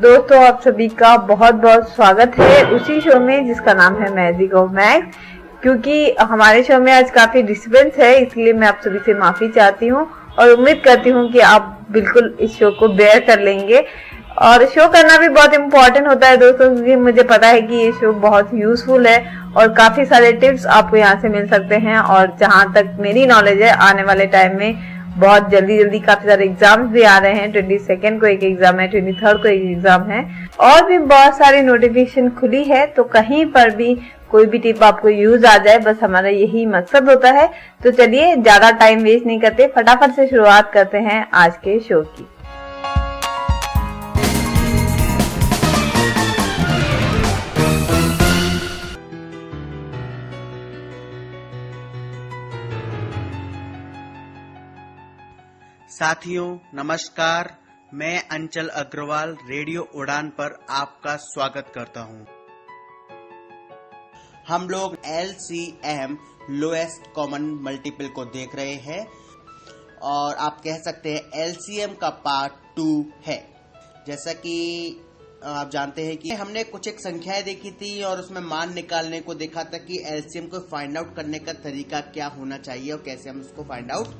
दोस्तों, आप सभी का बहुत बहुत स्वागत है उसी शो में जिसका नाम है मैजिक ऑफ मैक्स। क्योंकि हमारे शो में आज काफी डिस्टर्बेंस है, इसलिए मैं आप सभी से माफी चाहती हूँ और उम्मीद करती हूँ कि आप बिल्कुल इस शो को बेयर कर लेंगे। और शो करना भी बहुत इम्पोर्टेंट होता है दोस्तों, क्योंकि मुझे पता है कि ये शो बहुत यूजफुल है और काफी सारे टिप्स आपको यहाँ से मिल सकते हैं। और जहाँ तक मेरी नॉलेज है, आने वाले टाइम में बहुत जल्दी काफी सारे एग्जाम्स भी आ रहे हैं। 22 को एक एग्जाम है, 23 को एक एग्जाम है और भी बहुत सारी नोटिफिकेशन खुली है। तो कहीं पर भी कोई भी टिप आपको यूज आ जाए, बस हमारा यही मकसद होता है। तो चलिए ज्यादा टाइम वेस्ट नहीं करते, फटाफट से शुरुआत करते हैं आज के शो की। साथियों नमस्कार, मैं अंचल अग्रवाल रेडियो उड़ान पर आपका स्वागत करता हूं। हम लोग LCM लोएस्ट कॉमन मल्टीपल को देख रहे हैं और आप कह सकते हैं LCM का पार्ट 2 है। जैसा कि आप जानते हैं कि हमने कुछ एक संख्याएं देखी थी और उसमें मान निकालने को देखा था कि LCM को फाइंड आउट करने का तरीका क्या होना चाहिए और कैसे हम उसको फाइंड आउट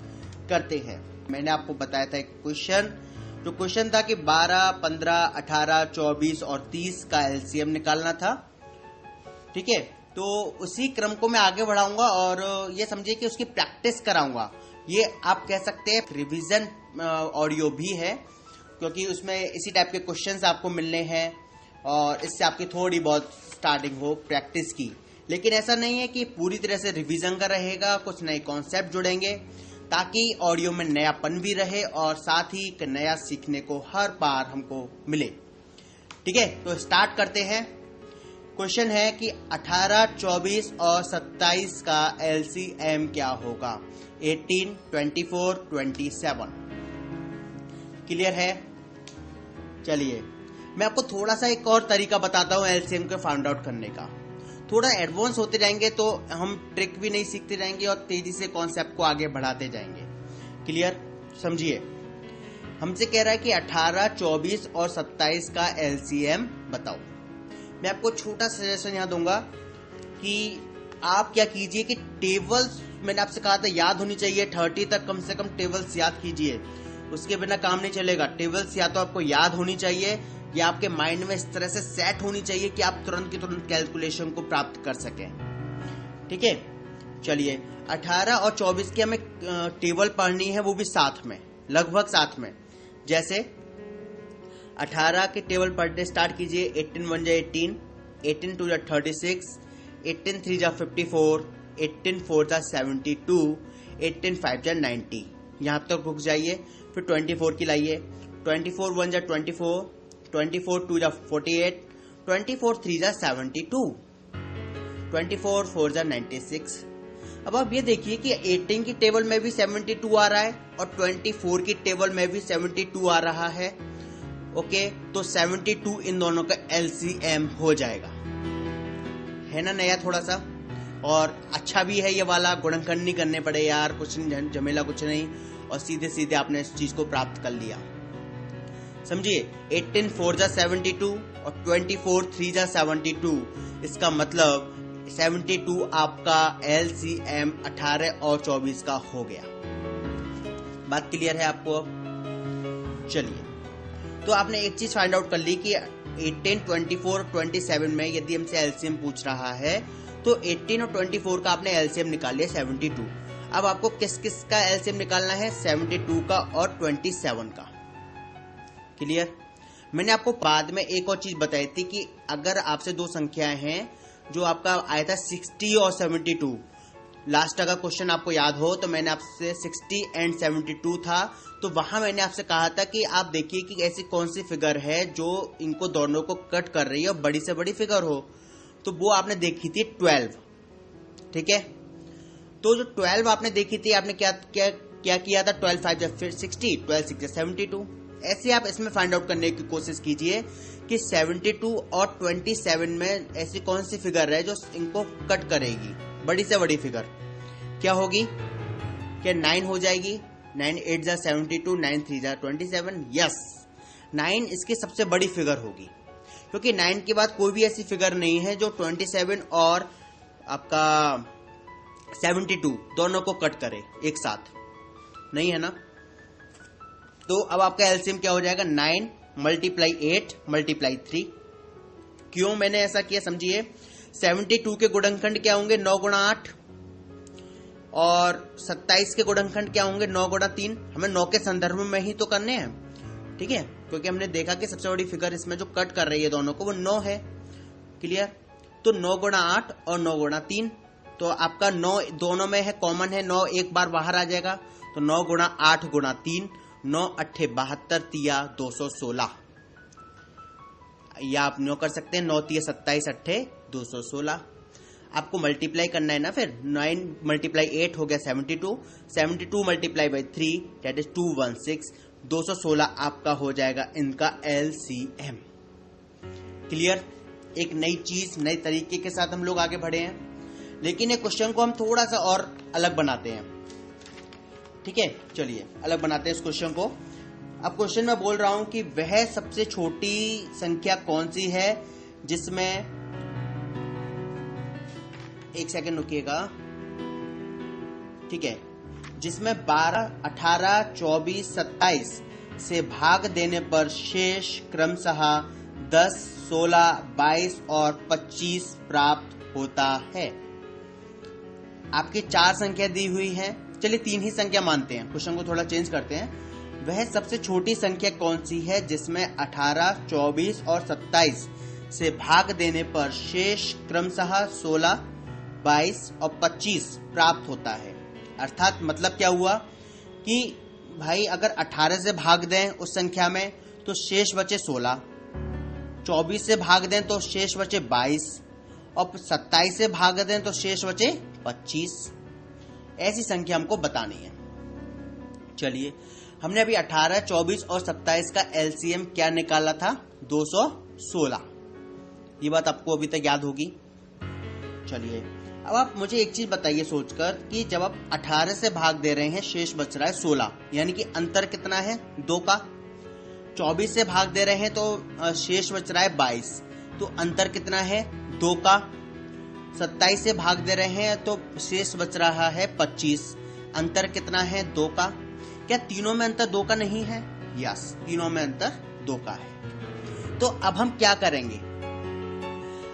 करते हैं। मैंने आपको बताया था एक क्वेश्चन था कि 12, 15, 18, 24 और 30 का LCM निकालना था। ठीक है, तो उसी क्रम को मैं आगे बढ़ाऊंगा और ये समझिए कि उसकी प्रैक्टिस कराऊंगा। ये आप कह सकते हैं रिवीजन ऑडियो भी है, क्योंकि उसमें इसी टाइप के क्वेश्चंस आपको मिलने हैं और इससे आपकी थोड़ी बहुत स्टार्टिंग हो प्रैक्टिस की। लेकिन ऐसा नहीं है कि पूरी तरह से रिवीजन का रहेगा, कुछ नए कॉन्सेप्ट जुड़ेंगे ताकि ऑडियो में नयापन भी रहे और साथ ही नया सीखने को हर बार हमको मिले। ठीक है, तो स्टार्ट करते हैं। क्वेश्चन है कि 18, 24 और 27 का LCM क्या होगा? 18, 24, 27। क्लियर है? चलिए मैं आपको थोड़ा सा एक और तरीका बताता हूं LCM को फाइंड आउट करने का। थोड़ा एडवांस होते जाएंगे तो हम ट्रिक भी नहीं सीखते जाएंगे और तेजी से कॉन्सेप्ट को आगे बढ़ाते जाएंगे। क्लियर? समझिए, हमसे कह रहा है कि 18, 24 और 27 का LCM बताओ। मैं आपको छोटा सजेशन यहाँ दूंगा कि आप क्या कीजिए कि टेबल्स, मैंने आपसे कहा था याद होनी चाहिए 30 तक कम से कम टेबल्स याद कीजिए, उसके बिना काम नहीं चलेगा। टेबल्स या तो आपको याद होनी चाहिए या आपके माइंड में इस तरह से सेट होनी चाहिए कि आप तुरंत की तुरंत कैलकुलेशन को प्राप्त कर सकें। ठीक है, चलिए 18 और 24 की हमें टेबल पढ़नी है, वो भी साथ में, लगभग साथ में। जैसे 18 के टेबल पढ़ने स्टार्ट कीजिए। 18 1 जा 18, 18 2 जा 36, 18 3 जा 54, 18 4 जा 72, 18 5 जा 90। यहां तक रुक जाइए, फिर 24 की लाइए। 24 1 जा 24, 24 2 जा 48, 24 3 जा 72, 24 4 जा 96। अब आप ये देखिए कि 18 की टेबल में भी 72 आ रहा है और 24 की टेबल में भी 72 आ रहा है। ओके, तो 72 इन दोनों का LCM हो जाएगा, है ना नया थोड़ा सा, और अच्छा भी है ये वाला। गुणनखंड नहीं करने पड़े यार, कुछ नहीं झमेला, कुछ नहीं, और सीधे सीधे आपने इस चीज को प्राप्त कर लिया। समझिए, 18 4 जा 72 और 24 3 जा 72। इसका मतलब 72 आपका LCM 18 और 24 का हो गया। बात क्लियर है आपको? अब चलिए, तो आपने एक चीज फाइंड आउट कर ली कि 18, 24, 27 में यदि हमसे LCM पूछ रहा है तो 18 और 24 का आपने LCM निकाल लिया 72। अब आपको किस किस का LCM निकालना है? 72 का और 27 का। क्लियर? मैंने आपको बाद में एक और चीज बताई थी कि अगर आपसे दो संख्याएं हैं, जो आपका आया था 60 और 72, लास्ट का क्वेश्चन आपको याद हो तो मैंने आपसे 60 एंड 72 था, तो वहां मैंने आपसे कहा था कि आप देखिए कि ऐसी कौन सी फिगर है जो इनको दोनों को कट कर रही है और बड़ी से बड़ी फिगर हो, तो वो आपने देखी थी 12। ठीक है, तो जो 12 आपने देखी थी, आपने क्या क्या क्या किया था? 12 5 जा 60, 12 6 जा 72। ऐसे आप इसमें फाइंड आउट करने की कोशिश कीजिए कि 72 और 27 में ऐसी कौन सी फिगर है जो इनको कट करेगी, बड़ी से बड़ी फिगर। क्या होगी? क्या 9 हो जाएगी? 9 8 जा 72, 9 3 जा 27। यस, 9 इसकी सबसे बड़ी फिगर होगी, क्योंकि 9 के बाद कोई भी ऐसी फिगर नहीं है जो 27 और आपका 72 दोनों को कट करे एक साथ, नहीं है ना। तो अब आपका एलसीएम क्या हो जाएगा, 9 मल्टीप्लाई 8 मल्टीप्लाई 3। क्यों मैंने ऐसा किया समझिए, 72 के गुणनखंड क्या होंगे, 9 गुणा 8, और 27 के गुणनखंड क्या होंगे, 9 गुणा 3। हमें 9 के संदर्भ में ही तो करने हैं, ठीक है, क्योंकि हमने देखा कि सबसे बड़ी फिगर इसमें जो कट कर रही है दोनों को वो 9 है। क्लियर। तो 9 गुणा 8 और 9 गुणा 3, तो आपका 9 दोनों में है, कॉमन है, 9 एक बार बाहर आ जाएगा, तो 9 गुणा 8 गुणा 3, 9 अट्ठे 72 तिया 216, या आप 9 कर सकते हैं, 9 तिया 27 अट्ठे 216। आपको मल्टीप्लाई करना है ना, फिर 9 मल्टीप्लाई 8 हो गया 72, 72 मल्टीप्लाई बाई 3 दैट इज 216, 216 आपका हो जाएगा इनका एलसीएम। क्लियर। एक नई चीज, नए तरीके के साथ हम लोग आगे बढ़े हैं, लेकिन ये क्वेश्चन को हम थोड़ा सा और अलग बनाते हैं, ठीक है। चलिए अलग बनाते हैं इस क्वेश्चन को। अब क्वेश्चन में बोल रहा हूं कि वह सबसे छोटी संख्या कौन सी है जिसमें, एक सेकंड रुकिएगा, ठीक है, जिसमें 12, 18, 24, 27 से भाग देने पर शेष क्रमशः 10, 16, 22 और 25 प्राप्त होता है। आपकी 4 संख्या दी हुई है, चलिए 3 ही संख्या मानते हैं, क्वेश्चन को थोड़ा चेंज करते हैं। वह सबसे छोटी संख्या कौन सी है जिसमें 18, 24 और 27 से भाग देने पर शेष क्रमशः 16, 22 और 25 प्राप्त होता है। अर्थात मतलब क्या हुआ कि भाई अगर 18 से भाग दें उस संख्या में तो शेष बचे 16, 24 से भाग दें तो शेष बचे 22 और 27 से भाग दें तो शेष बचे 25। ऐसी संख्या हमको बतानी है। चलिए हमने अभी 18, 24 और 27 का एलसीएम क्या निकाला था, 216। ये बात आपको अभी तक याद होगी। चलिए अब आप मुझे एक चीज बताइए सोचकर कि जब आप 18 से भाग दे रहे हैं शेष बच रहा है 16, यानी कि अंतर कितना है, 2 का। 24 से भाग दे रहे हैं तो शेष बच रहा है 22, तो अंतर कितना है, 2 का। 27 से भाग दे रहे हैं तो शेष बच रहा है 25, अंतर कितना है, 2 का। क्या तीनों में अंतर 2 का नहीं है? यस, तीनों में अंतर 2 का है। तो अब हम क्या करेंगे,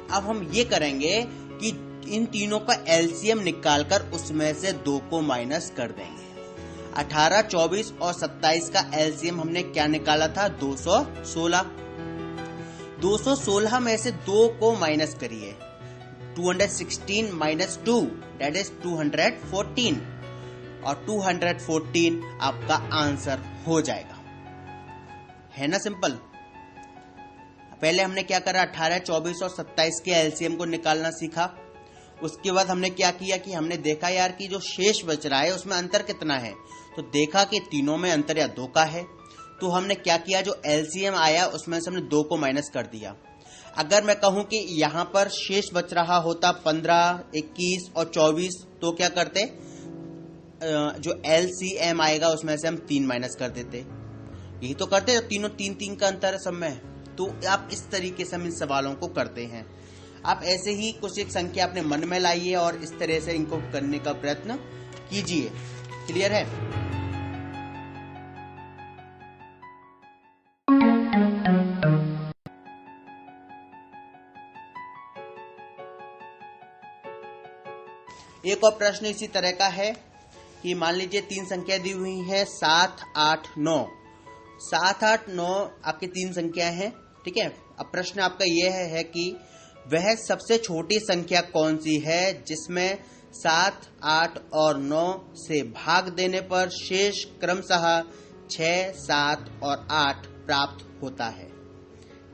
अब हम ये करेंगे कि इन तीनों का एलसीएम निकालकर उसमें से 2 को माइनस कर देंगे। 18, 24 और 27 का एलसीएम हमने क्या निकाला था, 216। 216 में से 2 को माइनस करिए, 216 माइनस 2 दैट इज 214, और 214 आपका आंसर हो जाएगा। है ना सिंपल। पहले हमने क्या करा, 18, 24 और 27 के एलसीएम को निकालना सीखा। उसके बाद हमने क्या किया कि हमने देखा यार कि जो शेष बच रहा है उसमें अंतर कितना है, तो देखा कि तीनों में अंतर या 2 का है, तो हमने क्या किया, जो एलसीएम आया उसमें से हमने 2 को माइनस कर दिया। अगर मैं कहूं कि यहां पर शेष बच रहा होता 15, 21 और 24, तो क्या करते, जो एलसीएम आएगा उसमें से हम 3 माइनस कर देते। यही तो करते, तीनों 3-3 का अंतर है सब में। तो आप इस तरीके से हम इन सवालों को करते हैं। आप ऐसे ही कुछ एक संख्या अपने मन में लाइए और इस तरह से इनको करने का प्रयत्न कीजिए। क्लियर है। एक और प्रश्न इसी तरह का है कि मान लीजिए 3 संख्या दी हुई है, 7, 8, 9। 7, 8, 9 आपकी 3 संख्या है, ठीक है। अब प्रश्न आपका यह है कि वह सबसे छोटी संख्या कौन सी है जिसमें 7, 8 और 9 से भाग देने पर शेष क्रमशः 6, 7 और 8 प्राप्त होता है।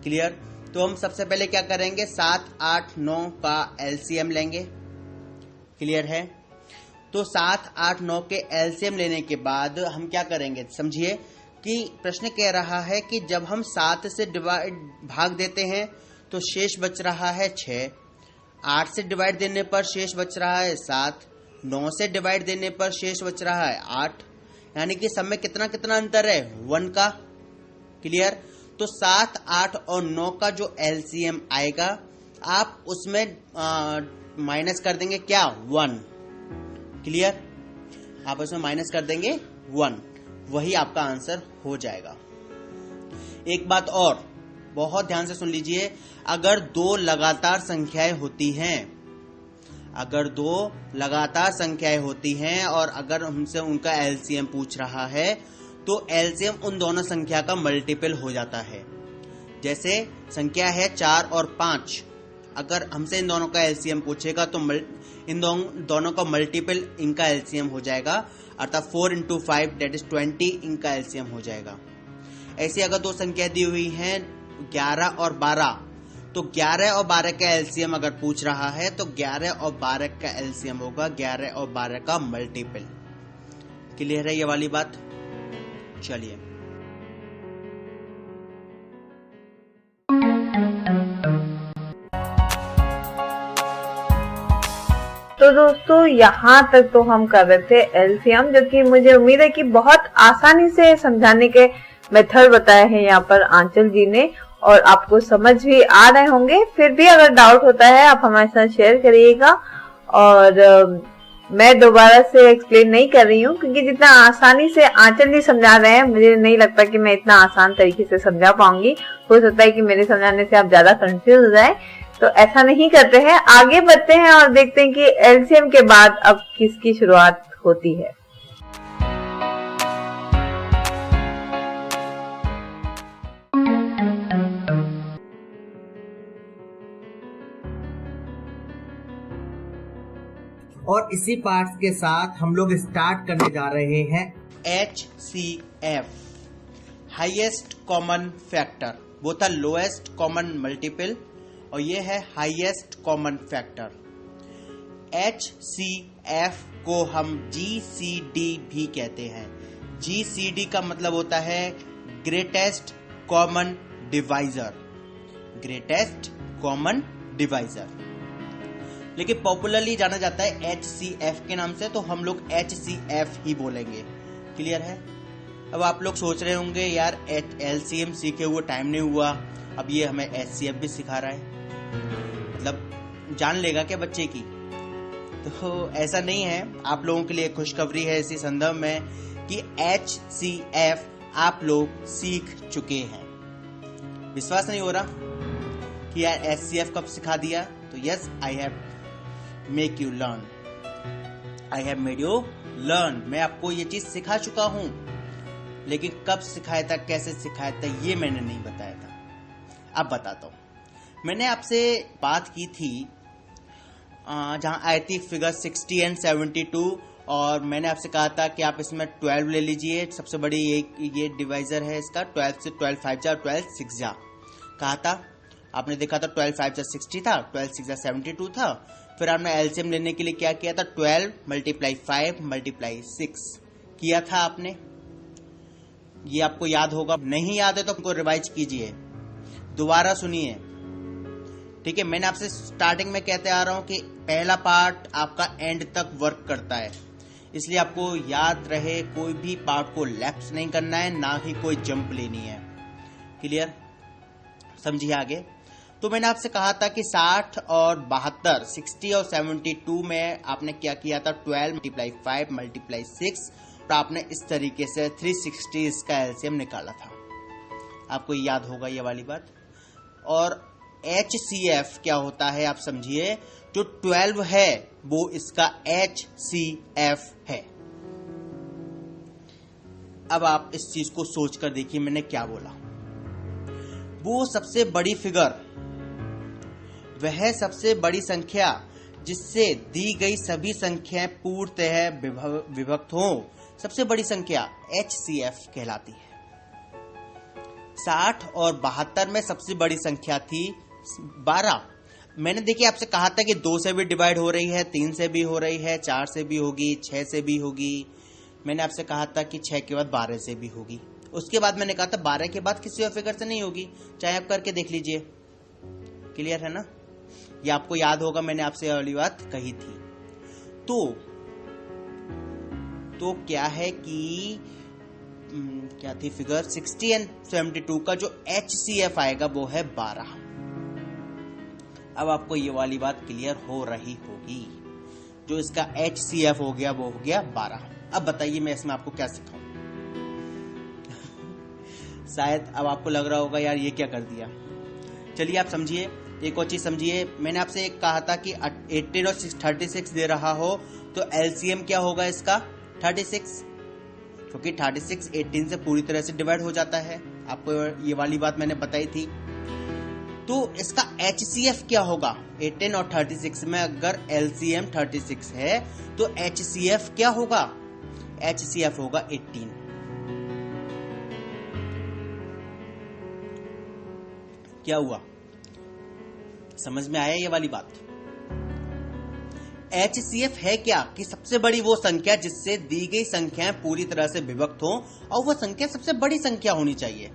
क्लियर। तो हम सबसे पहले क्या करेंगे, 7, 8, 9 का एलसीएम लेंगे। क्लियर है। तो 7, 8, 9 के एलसीएम लेने के बाद हम क्या करेंगे, समझिए कि प्रश्न कह रहा है कि जब हम 7 से भाग देते हैं तो शेष बच रहा है 6, 8 से डिवाइड देने पर शेष बच रहा है 7, 9 से डिवाइड देने पर शेष बच रहा है 8, यानी कि सब में कितना कितना अंतर है, 1 का। क्लियर। तो 7, 8 और 9 का जो एलसीएम आएगा आप उसमें माइनस कर देंगे क्या, 1। क्लियर? आप उसमें माइनस कर देंगे 1, वही आपका आंसर हो जाएगा। एक बात और बहुत ध्यान से सुन लीजिए, अगर 2 लगातार संख्याएं होती हैं, अगर 2 लगातार संख्याएं होती हैं और अगर हमसे उनका एलसीएम पूछ रहा है तो एलसीएम उन दोनों संख्या का मल्टीपल हो जाता है। जैसे संख्या है 4 और 5, अगर हमसे इन दोनों का एलसीएम पूछेगा तो इन दोनों का मल्टीपल इनका एलसीएम हो जाएगा, अर्थात 4 × 5 दैट इज 20 इनका एलसीएम हो जाएगा। ऐसे अगर 2 संख्या दी हुई हैं 11 और 12, तो 11 और 12 का एलसीएम अगर पूछ रहा है तो 11 और 12 का एलसीएम होगा 11 और 12 का मल्टीपल। क्लियर है ये वाली बात? चलिए, तो दोस्तों यहाँ तक तो हम कर रहे थे एलसीएम, जो कि मुझे उम्मीद है कि बहुत आसानी से समझाने के मेथड बताए हैं यहाँ पर आंचल जी ने, और आपको समझ भी आ रहे होंगे। फिर भी अगर डाउट होता है आप हमारे साथ शेयर करिएगा, और मैं दोबारा से एक्सप्लेन नहीं कर रही हूँ क्योंकि जितना आसानी से आंचल जी समझा रहे हैं मुझे नहीं लगता कि मैं इतना आसान तरीके से समझा पाऊंगी। हो सकता है कि मेरे समझाने से आप ज्यादा कंफ्यूज हो जाए, तो ऐसा नहीं करते हैं। आगे बढ़ते हैं और देखते हैं कि एलसीएम के बाद अब किसकी शुरुआत होती है। और इसी पार्ट के साथ हम लोग स्टार्ट करने जा रहे हैं HCF, हाईएस्ट कॉमन फैक्टर। वो था लोएस्ट कॉमन मल्टीपल और ये है हाईएस्ट कॉमन फैक्टर। HCF को हम GCD भी कहते हैं। GCD का मतलब होता है greatest common divisor, greatest common divisor. लेकिन पॉपुलरली जाना जाता है HCF के नाम से, तो हम लोग HCF ही बोलेंगे। क्लियर है? अब आप लोग सोच रहे होंगे यार LCM सीखे हुए टाइम नहीं हुआ, अब ये हमें HCF भी सिखा रहा है, मतलब जान लेगा क्या बच्चे की? तो ऐसा नहीं है। आप लोगों के लिए खुशखबरी है इसी संदर्भ में कि HCF आप लोग सीख चुके हैं। विश्वास नहीं हो रहा कि यार HCF कब सिखा दिया? तो yes, I have make you learn, I have made you learn. मैं आपको ये चीज सिखा चुका हूं, लेकिन कब सिखाया था, कैसे सिखाया था, ये मैंने नहीं बताया था। अब बताता हूं। मैंने आपसे बात की थी जहां आई थी फिगर 60 एंड 72, और मैंने आपसे कहा था कि आप इसमें 12 ले लीजिए, सबसे बड़ी ये डिवाइजर है इसका। 12 से 12 5 जा, 12 6 जा कहा था। आपने देखा था 12 5 जा 60 था, 12 6 जा 72 था। फिर आपने एलसीएम लेने के लिए क्या किया था? 12 × 5 × 6 किया था आपने। ये आपको याद होगा, नहीं याद है तो आपको रिवाइज कीजिए, दोबारा सुनिए। ठीक है? मैंने आपसे स्टार्टिंग में कहते आ रहा हूं कि पहला पार्ट आपका एंड तक वर्क करता है, इसलिए आपको याद रहे कोई भी पार्ट को लैप्स नहीं करना है, ना ही कोई जंप लेनी है। क्लियर? समझिए आगे। तो मैंने आपसे कहा था कि 60 और 72, 60 और 72 में आपने क्या किया था? 12 × 5 × 6, और आपने इस तरीके से 360 इसका एलसीएम निकाला था। आपको याद होगा ये वाली बात। और HCF क्या होता है आप समझिए, जो 12 है वो इसका HCF है। अब आप इस चीज को सोच कर देखिए मैंने क्या बोला। वो सबसे बड़ी फिगर, वह सबसे बड़ी संख्या जिससे दी गई सभी संख्याएं पूर्णतः विभक्त हो, सबसे बड़ी संख्या HCF कहलाती है। 60 और 72 में सबसे बड़ी संख्या थी 12। मैंने देखिए आपसे कहा था कि 2 से भी डिवाइड हो रही है, 3 से भी हो रही है, 4 से भी होगी, 6 से भी होगी। मैंने आपसे कहा था कि 6 के बाद 12 से भी होगी। उसके बाद मैंने कहा था 12 के बाद किसी और फिगर से नहीं होगी, चाहे आप करके देख लीजिए। क्लियर है ना? ये आपको याद होगा, मैंने आपसे अगली बात कही थी। तो क्या है कि क्या थी फिगर 60 एंड 72 का जो HCF आएगा वो है 12। अब आपको ये वाली बात क्लियर हो रही होगी। जो इसका HCF हो गया वो हो गया 12। अब बताइए मैं इसमें आपको क्या सिखाऊं। शायद अब आपको लग रहा होगा यार ये क्या कर दिया। चलिए आप समझिए, एक और चीज समझिए। मैंने आपसे एक कहा था कि 18 और 36 दे रहा हो तो LCM क्या होगा इसका 36, क्योंकि 36 18 से पूरी तरह से डिवाइड हो जाता है। आपको ये वाली बात मैंने बताई थी। तो इसका HCF क्या होगा 18 और 36 में। अगर LCM 36 है तो HCF क्या होगा, HCF होगा 18। क्या हुआ, समझ में आया ये वाली बात। HCF है क्या कि सबसे बड़ी वो संख्या जिससे दी गई संख्याएं पूरी तरह से विभक्त हो और वो संख्या सबसे बड़ी संख्या होनी चाहिए।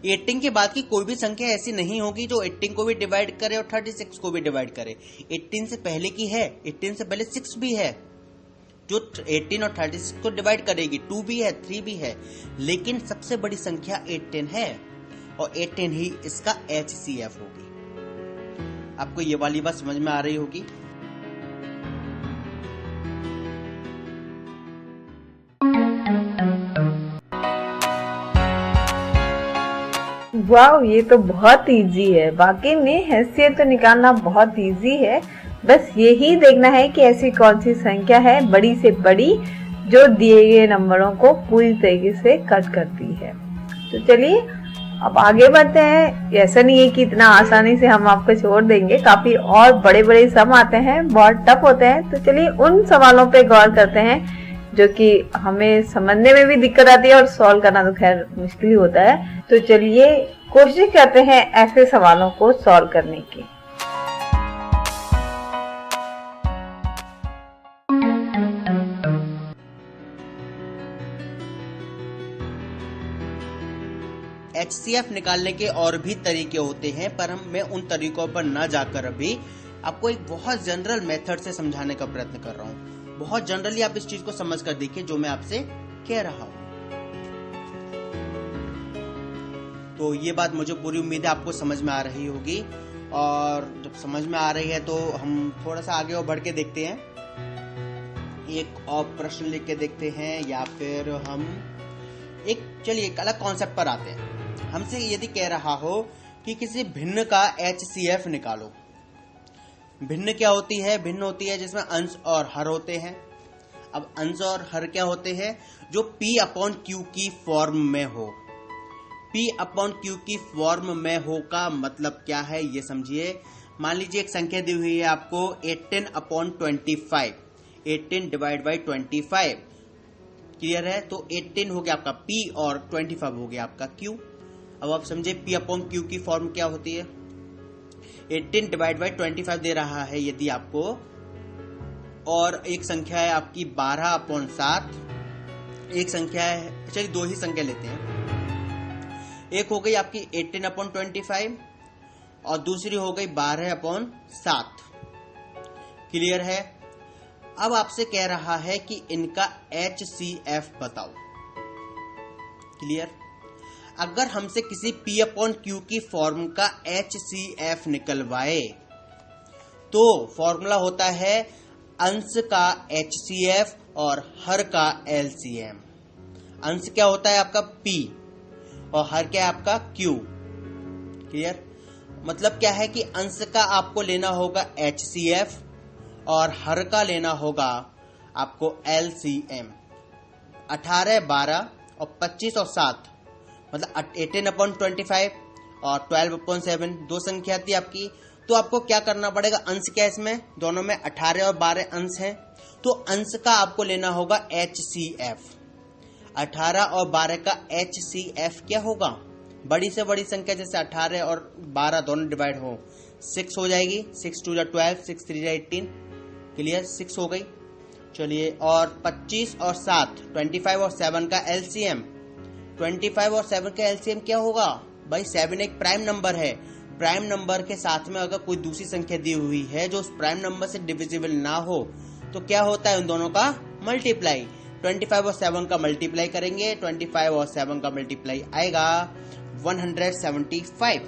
18 के बाद की कोई भी संख्या ऐसी नहीं होगी जो 18 को भी डिवाइड करे और 36 को भी डिवाइड करे। 18 से पहले की है, 18 से पहले 6 भी है जो 18 और 36 को डिवाइड करेगी, 2 भी है, 3 भी है, लेकिन सबसे बड़ी संख्या 18 है और 18 ही इसका HCF होगी। आपको ये वाली बात समझ में आ रही होगी। वाह, ये तो बहुत इजी है। वाकई में हैसियत तो निकालना बहुत इजी है। बस यही देखना है कि ऐसी कौन सी संख्या है बड़ी से बड़ी जो दिए गए नंबरों को पूरी तरीके से कट करती है। तो चलिए अब आगे बढ़ते हैं। ऐसा नहीं है कि इतना आसानी से हम आपको छोड़ देंगे, काफी और बड़े बड़े सम आते हैं, बहुत टफ होते हैं। तो चलिए उन सवालों पे गौर करते हैं जो कि हमें समझने में भी दिक्कत आती है और सॉल्व करना तो खैर मुश्किल ही होता है। तो चलिए कोशिश करते हैं ऐसे सवालों को सॉल्व करने की। HCF निकालने के और भी तरीके होते हैं, पर मैं उन तरीकों पर न जाकर अभी आपको एक बहुत जनरल मेथड से समझाने का प्रयत्न कर रहा हूँ। बहुत जनरली आप इस चीज को समझ कर देखिए जो मैं आपसे कह रहा हूँ। तो ये बात मुझे पूरी उम्मीद है आपको समझ में आ रही होगी, और जब समझ में आ रही है तो हम थोड़ा सा आगे और बढ़ के देखते हैं। एक और प्रश्न लिख के देखते हैं, या फिर हम चलिए एक अलग कॉन्सेप्ट पर आते हैं। हमसे यदि कह रहा हो कि किसी भिन्न का HCF निकालो। भिन्न क्या होती है, भिन्न होती है जिसमें अंश और हर होते हैं। अब अंश और हर क्या होते हैं, जो P/Q की फॉर्म में हो। P/Q की फॉर्म में हो का मतलब क्या है ये समझिए। मान लीजिए एक संख्या दी हुई है आपको 18/25, 18 डिवाइड बाई 25, क्लियर है। तो 18 हो गया आपका P और 25 हो गया आपका Q। अब आप समझे P/Q की फॉर्म क्या होती है। 18 डिवाइड बाई 25 दे रहा है यदि आपको, और एक संख्या है आपकी 12/7। एक संख्या है, चलिए दो ही संख्या लेते हैं। एक हो गई आपकी 18/25 और दूसरी हो गई 12/7, क्लियर है। अब आपसे कह रहा है कि इनका HCF बताओ, क्लियर। अगर हमसे किसी P/Q की फॉर्म का HCF निकलवाए तो फॉर्मूला होता है अंश का HCF और हर का LCM। अंश क्या होता है आपका P और हर क्या है आपका Q, क्लियर। मतलब क्या है कि अंश का आपको लेना होगा HCF और हर का लेना होगा आपको LCM। 18, 12 और 25 और 7 मतलब 18/25 और 12/7 दो संख्या थी आपकी। तो आपको क्या करना पड़ेगा, अंश क्या है इसमें, दोनों में 18 और 12 अंश हैं, तो अंश का आपको लेना होगा HCF। 18 और 12 का HCF क्या होगा, बड़ी से बड़ी संख्या जैसे 18 और 12 दोनों डिवाइड हो 6 हो जाएगी। 6 2 12, 6 3 18, क्लियर, 6 हो गई। चलिए, और 25 और 7 25 और 7 का LCM। 25 और 7 का LCM क्या होगा भाई, 7 एक प्राइम नंबर है। प्राइम नंबर के साथ में अगर कोई दूसरी संख्या दी हुई है जो उस प्राइम नंबर से डिविजिबल ना हो तो क्या होता है, उन दोनों का मल्टीप्लाई। 25 और 7 का मल्टीप्लाई करेंगे, 25 और 7 का मल्टीप्लाई आएगा 175।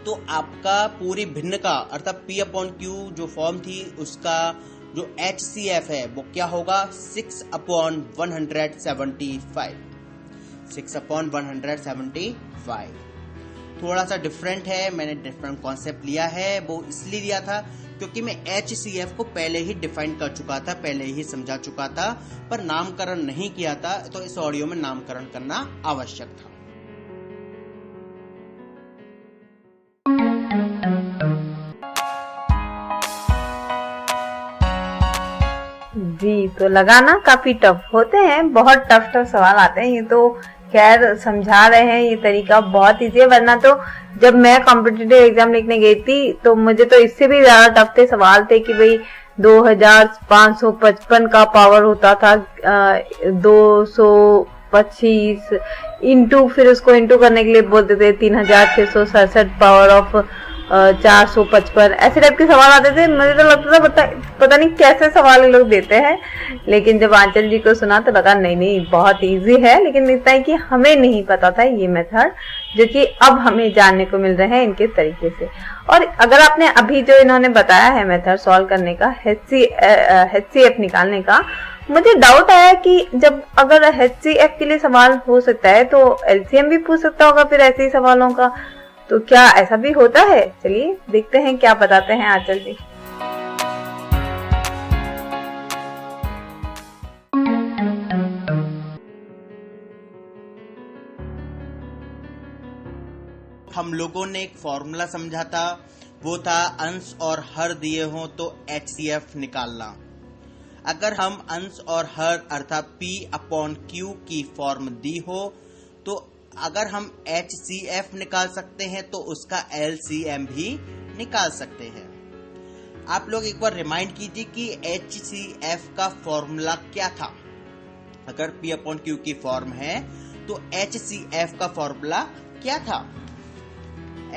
तो आपका पूरी भिन्न का अर्थात P अपॉन Q जो फॉर्म थी उसका जो HCF है वो क्या होगा 6 अपॉन 175। 6 अपॉन 175 थोड़ा सा डिफरेंट है, मैंने डिफरेंट कॉन्सेप्ट लिया है। वो इसलिए लिया था क्योंकि मैं HCF को पहले ही डिफाइन कर चुका था, पहले ही समझा चुका था, पर नामकरण नहीं किया था, तो इस ऑडियो में नामकरण करना आवश्यक था। जी, तो लगाना काफी टफ होते हैं, बहुत टफ सवाल आते हैं। ये तो खैर समझा रहे हैं, ये तरीका बहुत इजी है, वरना तो जब मैं कॉम्पिटिटिव एग्जाम लिखने गई थी तो मुझे तो इससे भी ज्यादा टफ थे सवाल थे कि भाई 2555 का पावर होता था 225 इंटू, फिर उसको इंटू करने के लिए बोलते थे 3667 पावर ऑफ 455, ऐसे टाइप के सवाल आते थे। मुझे तो लगता था पता नहीं कैसे सवाल ये लोग देते हैं, लेकिन जब आंचल जी को सुना तो लगा नहीं बहुत इजी है। लेकिन इतना ही कि हमें नहीं पता था ये मेथड, जो कि अब हमें जानने को मिल रहे हैं इनके तरीके से। और अगर आपने अभी जो इन्होंने बताया है मेथड सॉल्व करने का, HCF निकालने का, मुझे डाउट आया कि जब अगर HCF के लिए सवाल हो सकता है तो LCM भी पूछ सकता होगा फिर ऐसे ही सवालों का, तो क्या ऐसा भी होता है? चलिए देखते हैं क्या बताते हैं आंचल जी। हम लोगों ने एक फॉर्मूला समझा था, वो था अंश और हर दिए हो तो HCF निकालना। अगर हम अंश और हर अर्थात P अपॉन Q की फॉर्म दी हो तो अगर हम HCF निकाल सकते हैं तो उसका LCM भी निकाल सकते हैं। आप लोग एक बार रिमाइंड कीजिए कि HCF का फॉर्मूला क्या था। अगर P अपॉन Q की फॉर्म है तो HCF का फॉर्मूला क्या था?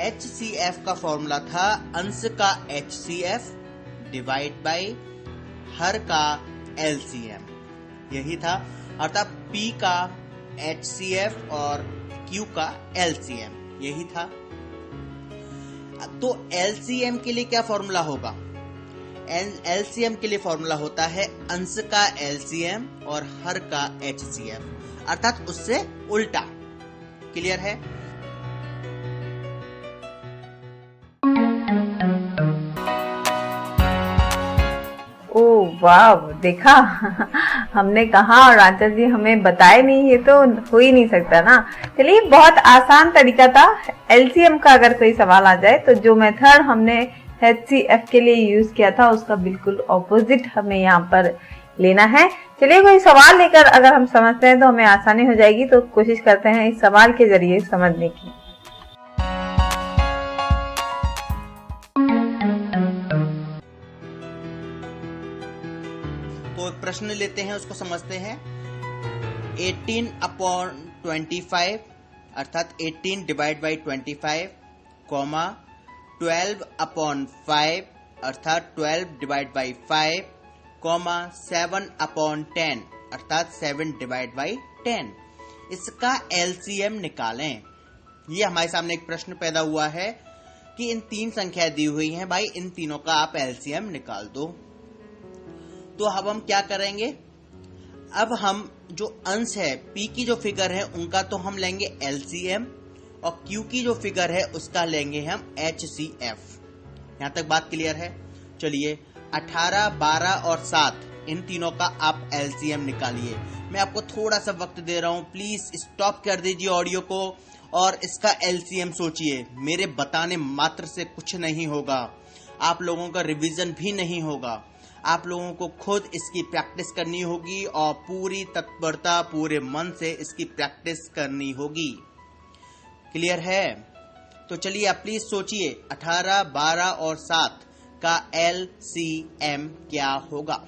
HCF का फॉर्मूला था अंश का HCF डिवाइड बाय हर का LCM, यही था। अर्थात P का HCF और Q का LCM, यही था। तो LCM के लिए क्या फॉर्मूला होगा? LCM के लिए फॉर्मूला होता है अंश का LCM और हर का HCF, अर्थात उससे उल्टा। क्लियर है? वाह, देखा हमने कहा और आंचल जी हमें बताए नहीं, ये तो हो ही नहीं सकता ना। चलिए, बहुत आसान तरीका था। LCM का अगर कोई सवाल आ जाए तो जो मेथड हमने HCF के लिए यूज किया था उसका बिल्कुल ऑपोजिट हमें यहाँ पर लेना है। चलिए, कोई सवाल लेकर अगर हम समझते हैं तो हमें आसानी हो जाएगी, तो कोशिश करते हैं इस सवाल के जरिए समझने की। तो प्रश्न लेते हैं, उसको समझते हैं। 18 अपॉन 25 अर्थात 18 डिवाइड बाई 25, 12 अपॉन 5 अर्थात 12 डिवाइड बाई 5, 7 अपॉन 10 अर्थात 7 डिवाइड बाई 10। इसका LCM निकालें। ये हमारे सामने एक प्रश्न पैदा हुआ है कि इन तीन संख्या दी हुई हैं, भाई इन तीनों का आप LCM निकाल दो। तो अब हम क्या करेंगे? अब हम जो अंश है P की जो फिगर है उनका तो हम लेंगे LCM और Q की जो फिगर है उसका लेंगे हम HCF। यहां तक बात क्लियर है? चलिए, 18, 12 और 7 इन तीनों का आप LCM निकालिए। मैं आपको थोड़ा सा वक्त दे रहा हूं, प्लीज स्टॉप कर दीजिए ऑडियो को और इसका LCM सोचिए। मेरे बताने मात्र से कुछ नहीं होगा, आप लोगों का रिवीजन भी नहीं होगा। आप लोगों को खुद इसकी प्रैक्टिस करनी होगी और पूरी तत्परता, पूरे मन से इसकी प्रैक्टिस करनी होगी। क्लियर है? तो चलिए, आप प्लीज सोचिए 18, 12 और 7 का LCM क्या होगा?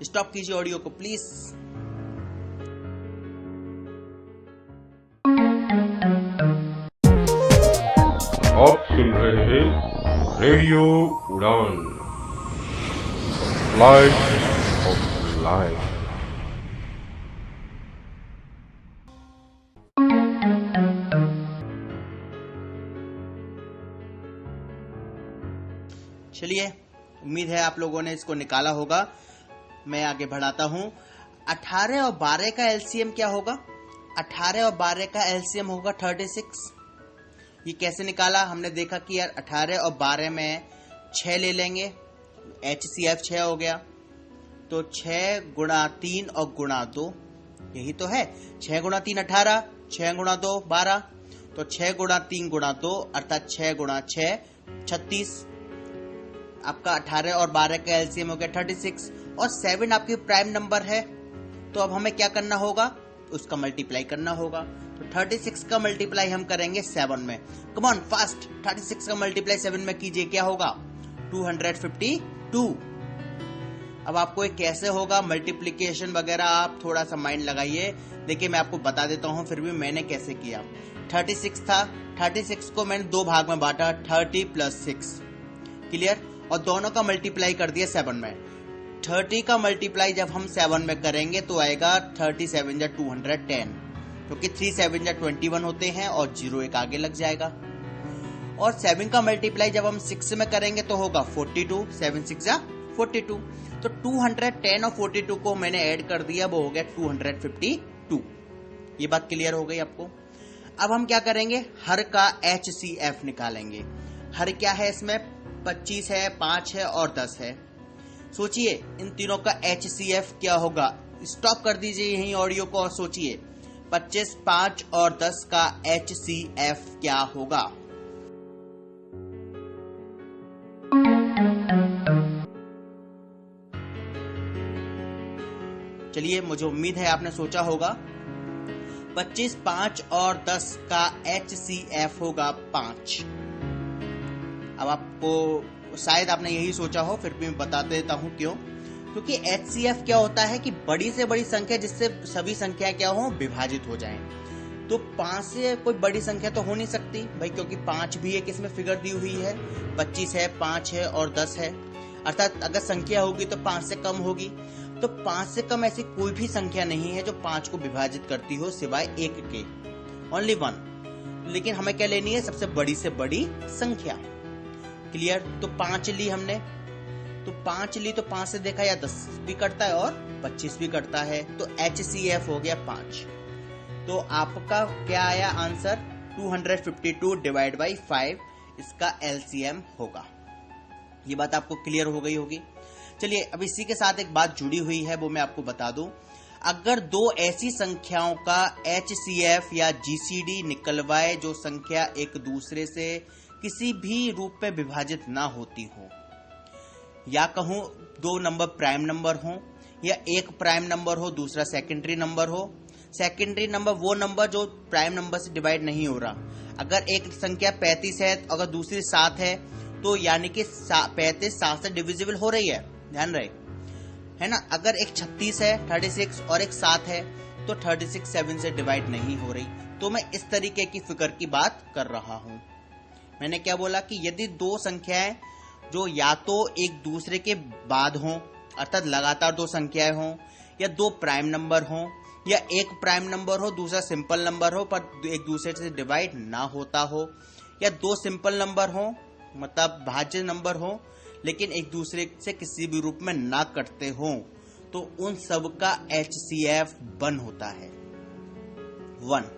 स्टॉप कीजिए ऑडियो को प्लीज। आप सुन रहे हैं रेडियो उड़ान, फ्लाइट ऑफ life. चलिए, उम्मीद है आप लोगों ने इसको निकाला होगा। मैं आगे बढ़ाता हूं। 18 और 12 का एलसीएम क्या होगा? 18 और 12 का एलसीएम होगा 36। ये कैसे निकाला? हमने देखा कि यार 18 और 12 में 6 ले लेंगे, HCF 6 हो गया, तो 6 गुणा 3 और गुणा 2, यही तो है। 6 गुणा 3 18, 6 गुणा 2 12, तो 6 गुणा 3 गुणा 2 अर्थात 6 गुणा 6 36। आपका 18 और 12 का एलसीएम हो गया 36, और 7 आपकी प्राइम नंबर है, तो अब हमें क्या करना होगा? उसका मल्टीप्लाई करना होगा। तो 36 का मल्टीप्लाई हम करेंगे 7 में। कम ऑन फास्ट, 36 का मल्टीप्लाई 7 में कीजिए, क्या होगा? 252। अब आपको ये कैसे होगा मल्टीप्लिकेशन वगैरह, आप थोड़ा सा माइंड लगाइए। देखिए मैं आपको बता देता हूं फिर भी मैंने कैसे किया। 36 था, 36 को मैंने 2 भाग में बांटा, 30 प्लस 6, क्लियर, और दोनों का मल्टीप्लाई कर दिया 7 में। 30 का मल्टीप्लाई जब हम 7 में करेंगे तो आएगा 37 या 210, क्योंकि 3 7 या 21 होते हैं और 0 एक आगे लग जाएगा। और 7 का मल्टीप्लाई जब हम 6 में करेंगे तो होगा 42, 7 6 या 42। तो 210 और 42 को मैंने ऐड कर दिया, वो हो गया 252। ये बात क्लियर हो गई आपको? अब हम क्या करेंगे? हर का HCF निकालेंगे। हर क्या है इसमें? 25 है, 5 है और 10 है। सोचिए इन तीनों का HCF क्या होगा? स्टॉप कर दीजिए यहीं ऑडियो को और सोचिए 25, 5 और 10 का HCF क्या होगा? चलिए, मुझे उम्मीद है आपने सोचा होगा। 25, 5 और 10 का HCF होगा 5। अब आपको शायद आपने यही सोचा हो, फिर भी मैं बता देता हूं क्यों। क्योंकि HCF क्या होता है कि बड़ी से बड़ी संख्या जिससे सभी संख्याएं क्या हो, विभाजित हो जाएं। तो 5 से कोई बड़ी संख्या तो हो नहीं सकती भाई, क्योंकि 5 भी एक इसमें फिगर दी हुई है, 25 है, 5 है और 10 है। अर्थात अगर संख्या होगी तो 5 से कम होगी। तो 5 से कम ऐसी कोई भी संख्या नहीं है जो 5 को विभाजित करती हो सिवाय 1 के, ओनली 1। लेकिन हमें क्या लेनी है? सबसे बड़ी से बड़ी संख्या, क्लियर। तो 5 ली हमने, तो 5 ली, तो 5 से देखा या 10 भी कटता है और 25 भी कटता है, तो HCF हो गया 5। तो आपका क्या आया आंसर? 252 डिवाइड बाई 5 इसका LCM होगा। ये बात आपको क्लियर हो गई होगी। चलिए, अब इसी के साथ एक बात जुड़ी हुई है, वो मैं आपको बता दूं। अगर दो ऐसी संख्याओं का HCF या GCD निकलवाए जो संख्या एक दूसरे से किसी भी रूप में विभाजित ना होती हो, या कहूं 2 नंबर प्राइम नंबर हो, या एक प्राइम नंबर हो दूसरा सेकेंडरी नंबर हो। सेकेंडरी नंबर वो नंबर जो प्राइम नंबर से डिवाइड नहीं हो रहा। अगर एक संख्या 35 है, अगर दूसरी 7 है, तो यानी कि 35 7 से डिविजिबल हो रही है, ध्यान रहे, है ना। अगर एक 36 है 36 और एक 7 है, तो 36 7 से डिवाइड नहीं हो रही। तो मैं इस तरीके की फिगर की बात कर रहा हूं। मैंने क्या बोला कि यदि दो संख्याएं जो या तो एक दूसरे के बाद हों, अर्थात लगातार दो संख्याएं हों, या दो प्राइम नंबर हों, या एक प्राइम नंबर हो दूसरा सिंपल नंबर हो पर एक दूसरे से डिवाइड ना होता हो, या दो सिंपल नंबर हो मतलब भाज्य नंबर हो लेकिन एक दूसरे से किसी भी रूप में ना कटते हों, तो उन सब का HCF 1 होता है। 1।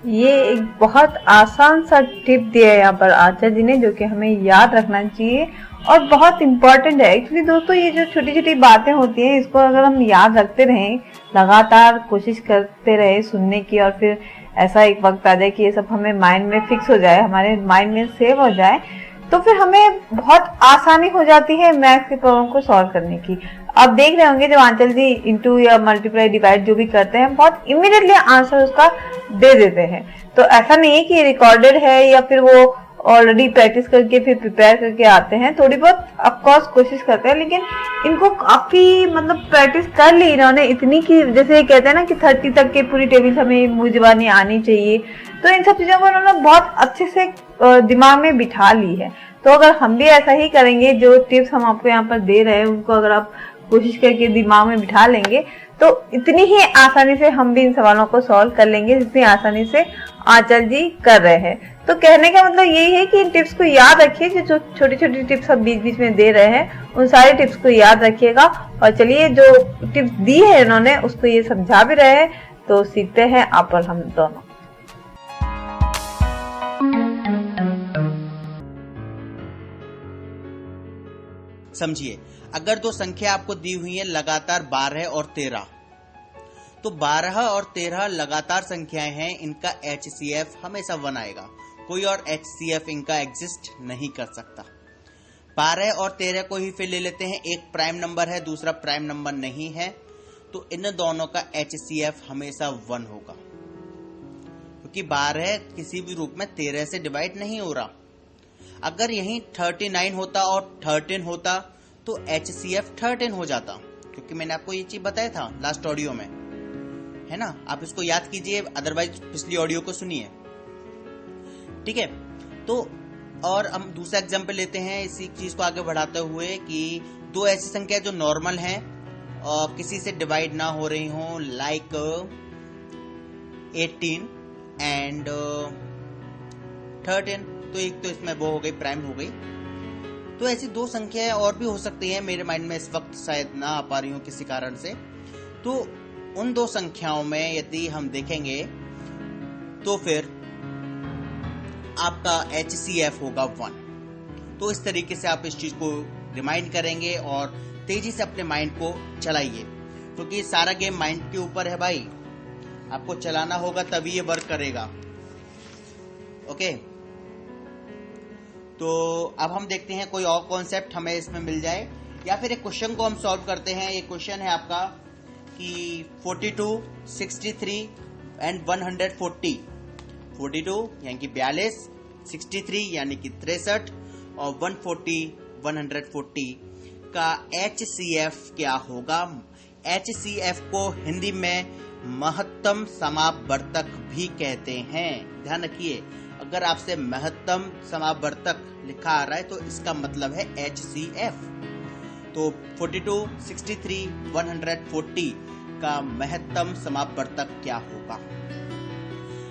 ये एक बहुत आसान सा टिप दिया है यहाँ पर आचार्य जी ने, जो कि हमें याद रखना चाहिए और बहुत इम्पोर्टेंट है। एक्चुअली दोस्तों, ये जो छोटी छोटी बातें होती हैं, इसको अगर हम याद रखते रहें, लगातार कोशिश करते रहे सुनने की, और फिर ऐसा एक वक्त आ जाए कि ये सब हमें माइंड में फिक्स हो जाए, हमारे माइंड में सेव हो जाए, तो फिर हमें बहुत आसानी हो जाती है मैथ्स के प्रॉब्लम को सॉल्व करने की। आप देख रहे होंगे जब आंचल जी इंटू या मल्टीप्लाई डिवाइड जो भी करते हैं, बहुत इमीडिएटली आंसर उसका दे देते हैं। तो ऐसा नहीं है कि ये रिकॉर्डेड है या फिर वो ऑलरेडी प्रैक्टिस करके फिर प्रिपेयर करके आते हैं, थोड़ी बहुत ऑफकोर्स कोशिश करते हैं, लेकिन इनको काफी मतलब प्रैक्टिस कर ली इन्होंने इतनी कि जैसे कहते हैं ना कि 30 तक के पूरी टेबल हमें मुंह जुबानी आनी चाहिए, तो इन सब चीजों को उन्होंने बहुत अच्छे से दिमाग में बिठा ली है। तो अगर हम भी ऐसा ही करेंगे, जो टिप्स हम आपको यहाँ पर दे रहे हैं उनको अगर आप कोशिश करके दिमाग में बिठा लेंगे तो इतनी ही आसानी से हम भी इन सवालों को सॉल्व कर लेंगे जितनी आसानी से आंचल जी कर रहे हैं। तो कहने का मतलब यही है कि इन टिप्स को याद रखिए, जो छोटी छोटी टिप्स हम बीच बीच में दे रहे हैं उन सारी टिप्स को याद रखिएगा। और चलिए जो टिप्स दी है इन्होंने उसको ये समझा भी रहे हैं, तो सीखते हैं आप और हम दोनों। समझिए, अगर दो संख्या आपको दी हुई है लगातार 12 और 13, तो 12 और 13 लगातार संख्याएं हैं, इनका HCF हमेशा 1 आएगा, कोई और HCF इनका एग्जिस्ट नहीं कर सकता। 12 और 13 को ही फिर ले लेते हैं, एक प्राइम नंबर है दूसरा प्राइम नंबर नहीं है, तो इन दोनों का HCF हमेशा 1 होगा, क्योंकि 12 किसी भी रूप में 13 से डिवाइड नहीं हो रहा। अगर यहीं 39 होता और 13 होता तो HCF 13 हो जाता, क्योंकि मैंने आपको ये चीज बताया था लास्ट ऑडियो में, है ना। आप इसको याद कीजिए, अदरवाइज पिछली ऑडियो को सुनिए, ठीक है। तो और हम दूसरा एग्जांपल लेते हैं इसी चीज को आगे बढ़ाते हुए कि दो ऐसी संख्या जो नॉर्मल हैं और किसी से डिवाइड ना हो रही हो, लाइक 18 एंड 13, तो एक तो इसमें वो हो गई, प्राइम हो गई। तो ऐसी दो संख्याएं और भी हो सकती हैं, मेरे माइंड में इस वक्त शायद ना आ पा रही हो किसी कारण से। तो उन दो संख्याओं में यदि हम देखेंगे तो फिर आपका HCF होगा 1। तो इस तरीके से आप इस चीज को रिमाइंड करेंगे और तेजी से अपने माइंड को चलाइए, क्योंकि सारा गेम माइंड के ऊपर है भाई, आपको चलाना होगा तभी ये वर्क करेगा। ओके, तो अब हम देखते हैं कोई और कॉन्सेप्ट हमें इसमें मिल जाए, या फिर एक क्वेश्चन को हम सॉल्व करते हैं। ये क्वेश्चन है आपका कि 42, 63 एंड 140। 42 यानी कि 42, 63 यानी कि 63 और 140 का HCF क्या होगा। HCF को हिंदी में महत्तम समापवर्तक भी कहते हैं। ध्यान रखिए, अगर आपसे महत्तम समापवर्तक लिखा आ रहा है तो इसका मतलब है HCF। तो 42, 63, 140 का महत्तम समापवर्तक क्या होगा।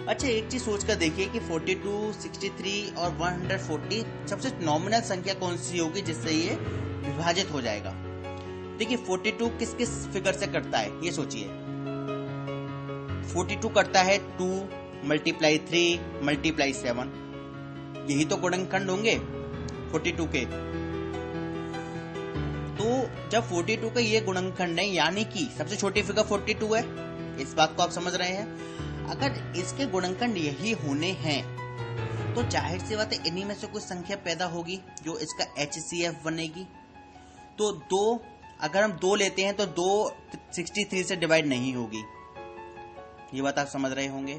अच्छा, एक चीज सोचकर देखिए कि 42, 63 और 140 सबसे नॉमिनल संख्या कौन सी होगी जिससे ये विभाजित हो जाएगा। देखिए 42 किस किस फिगर से करता है ये सोचिए। 42 करता है 2 × 3 × 7, यही तो गुणनखंड होंगे 42 के। तो जब 42 का ये गुणनखंड है, यानी कि सबसे छोटी फिगर 42 है, इस बात को आप समझ रहे हैं। अगर इसके गुणनखंड यही होने हैं तो जाहिर सी बात है इन्हीं में से कुछ संख्या पैदा होगी जो इसका HCF बनेगी। तो 2, अगर हम 2 लेते हैं तो 2 63 से डिवाइड नहीं होगी, ये बात आप समझ रहे होंगे,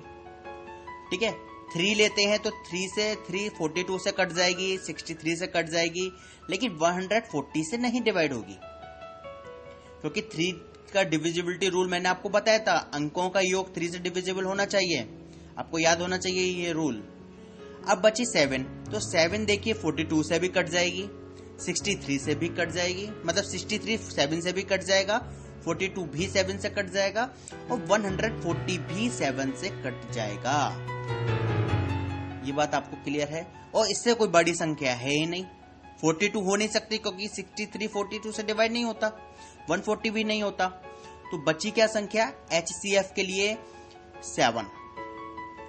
ठीक है। 3 लेते हैं तो 3 42 से कट जाएगी, 63 से कट जाएगी, लेकिन 140 से नहीं डिवाइड होगी, क्योंकि 3 का डिविजिबिलिटी रूल मैंने आपको बताया था, अंकों का योग 3 से डिविजिबल होना चाहिए, आपको याद होना चाहिए ये रूल। अब बची 7, तो 7 देखिए 42 से भी कट जाएगी, 63 से भी कट जाएगी, मतलब 63 7 से भी कट जाएगा, 42 भी 7 से कट जाएगा और 140 भी 7 से कट जाएगा। ये बात आपको क्लियर है। और इससे कोई बड़ी संख्या है ही नहीं, 42 हो नहीं सकती क्योंकि 63 42 से डिवाइड नहीं होता, 140 भी नहीं होता। तो बची क्या संख्या HCF के लिए 7।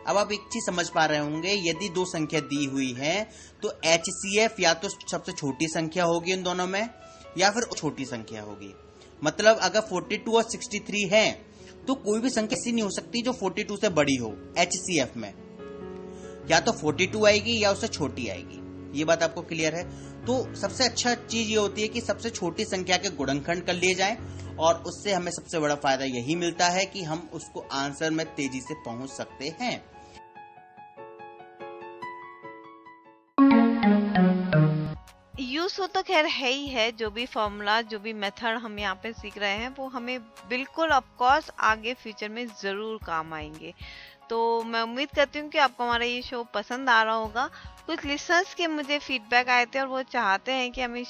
अब आप एक चीज समझ पा रहे होंगे, यदि दो संख्या दी हुई है तो HCF या तो सबसे छोटी संख्या होगी इन दोनों में, या फिर छोटी संख्या होगी। मतलब अगर 42 और 63 है तो कोई भी संख्या ऐसी नहीं हो सकती जो 42 से बड़ी हो HCF में, या तो 42 आएगी या उससे छोटी आएगी। ये बात आपको क्लियर है। तो सबसे अच्छा चीज ये होती है कि सबसे छोटी संख्या के गुणनखंड कर लिए जाएं, और उससे हमें सबसे बड़ा फायदा यही मिलता है कि हम उसको आंसर में तेजी से पहुंच सकते हैं। यूज़ वो तो खैर है ही है, जो भी फॉर्मूला जो भी मेथड हम यहाँ पे सीख रहे हैं वो हमें बिल्कुल ऑफ कोर्स आगे फ्यूचर में ज़रूर काम आएंगे। तो मैं उम्मीद करती हूँ कि आपको हमारा ये शो पसंद आ रहा होगा। कुछ लिसनर्स के मुझे फीडबैक आए थे और वो चाहते हैं कि हम इस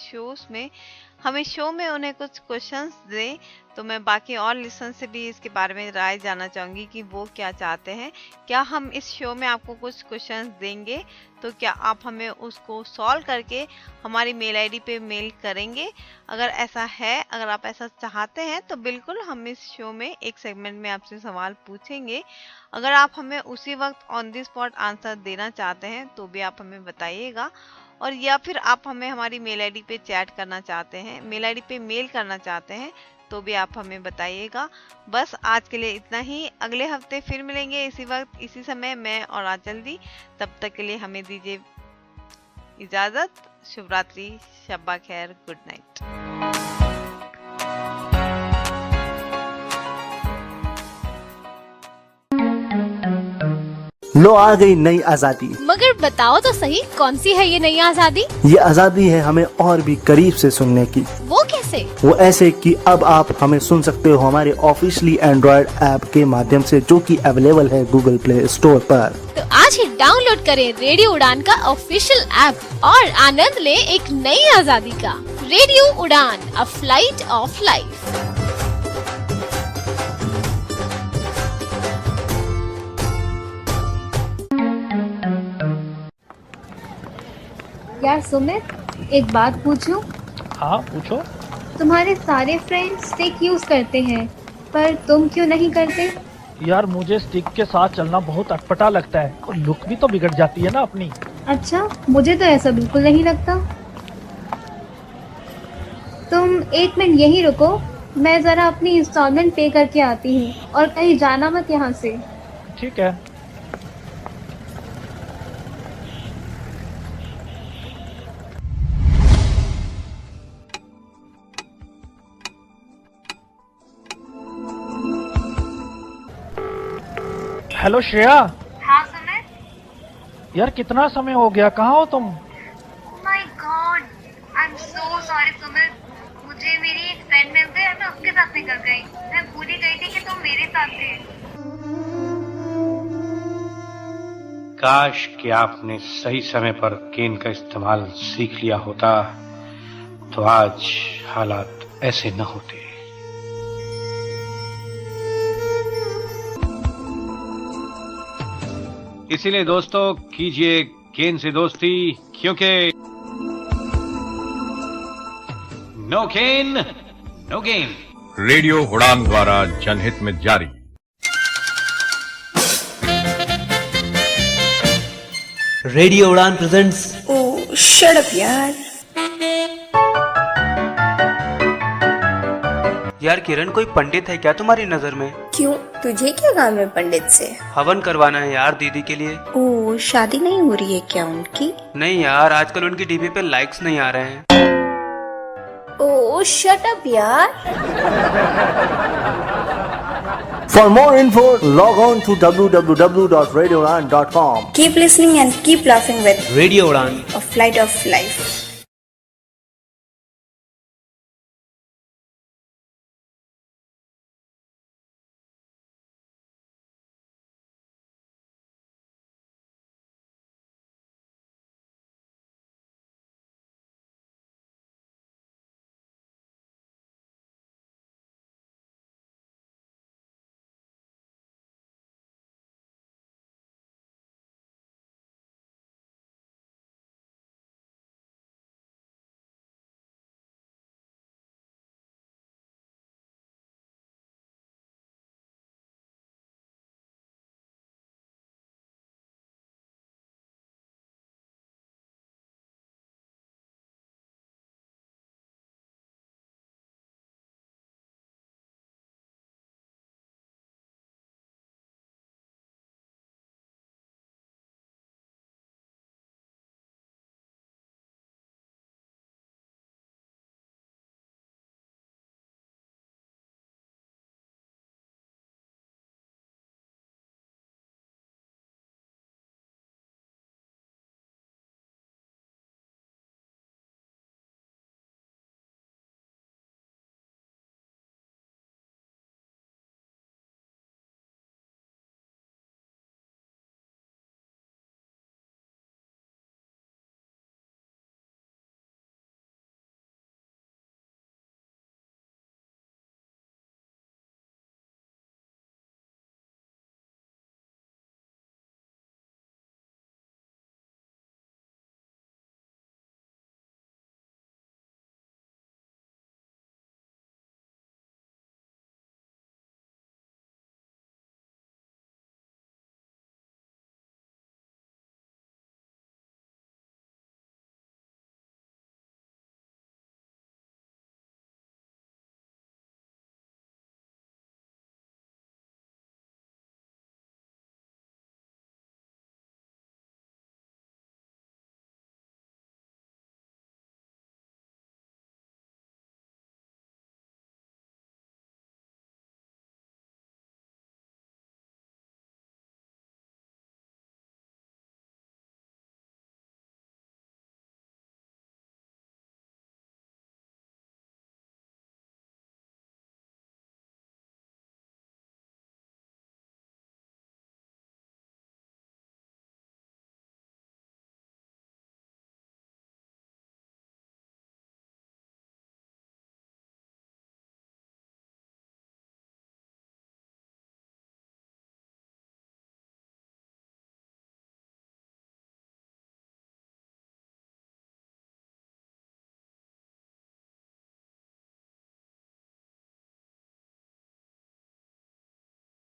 शो में उन्हें कुछ क्वेश्चंस दें, तो मैं बाकी और लिसनर से भी इसके बारे में राय जानना चाहूँगी कि वो क्या चाहते हैं। क्या हम इस शो में आपको कुछ क्वेश्चंस देंगे तो क्या आप हमें उसको सॉल्व करके हमारी मेल आईडी पे मेल करेंगे? अगर ऐसा है, अगर आप ऐसा चाहते हैं तो बिल्कुल हम इस शो में एक सेगमेंट में आपसे सवाल पूछेंगे। अगर आप हमें उसी वक्त ऑन द स्पॉट आंसर देना चाहते हैं तो भी आप हमें बताइएगा, और या फिर आप हमें हमारी मेल आईडी पे चैट करना चाहते हैं, मेल आईडी पे मेल करना चाहते हैं तो भी आप हमें बताइएगा। बस आज के लिए इतना ही। अगले हफ्ते फिर मिलेंगे इसी वक्त इसी समय, मैं और आंचल दी। तब तक के लिए हमें दीजिए इजाजत। शुभ रात्रि, शब्बा खैर, गुड नाइट। लो आ गई नई आजादी। मगर बताओ तो सही, कौन सी है ये नई आजादी? ये आजादी है हमें और भी करीब से सुनने की। वो कैसे? वो ऐसे कि अब आप हमें सुन सकते हो हमारे ऑफिशियली एंड्रॉइड ऐप के माध्यम से, जो कि अवेलेबल है गूगल प्ले स्टोर पर। तो आज ही डाउनलोड करें रेडियो उड़ान का ऑफिशियल ऐप और आनंद लें एक नई आजादी का। रेडियो उड़ान, अ फ्लाइट ऑफ लाइफ। यार सुमित, एक बात पूछूं? हाँ पूछो। तुम्हारे सारे फ्रेंड्स स्टिक यूज करते हैं, पर तुम क्यों नहीं करते? यार मुझे स्टिक के साथ चलना बहुत अटपटा लगता है और लुक भी तो बिगड़ जाती है ना अपनी। अच्छा, मुझे तो ऐसा बिल्कुल नहीं लगता। तुम एक मिनट यहीं रुको, मैं जरा अपनी इंस्टॉलमेंट पे करके आती हूँ, और कहीं जाना मत यहाँ से। ठीक है। हेलो श्रेया। हाँ सुमित। यार कितना समय हो गया, कहाँ हो तुम? My God, I am so sorry Sumit. मुझे मेरी एक फ्रेंड मिल गई और मैं उसके साथ निकल गई। मैं भूल ही गई थी कि तुम मेरे साथ थे। काश कि आपने सही समय पर केन का इस्तेमाल सीख लिया होता, तो आज हालात ऐसे न होते। इसीलिए दोस्तों, कीजिए केन से दोस्ती, क्योंकि नो केन नो गेन। रेडियो उड़ान द्वारा जनहित में जारी। रेडियो उड़ान प्रेजेंट्स। ओह शट अप यार। यार किरण, कोई पंडित है क्या तुम्हारी नजर में? क्यों, तुझे क्या काम है पंडित से? हवन करवाना है यार दीदी के लिए। ओह, शादी नहीं हो रही है क्या उनकी? नहीं यार, आजकल उनकी डीपी पे लाइक्स नहीं आ रहे हैं। ओह शट अप यार। For more info, log on to www.radioudan.com. Keep listening and keep laughing with radio उड़ान, A Flight of Life.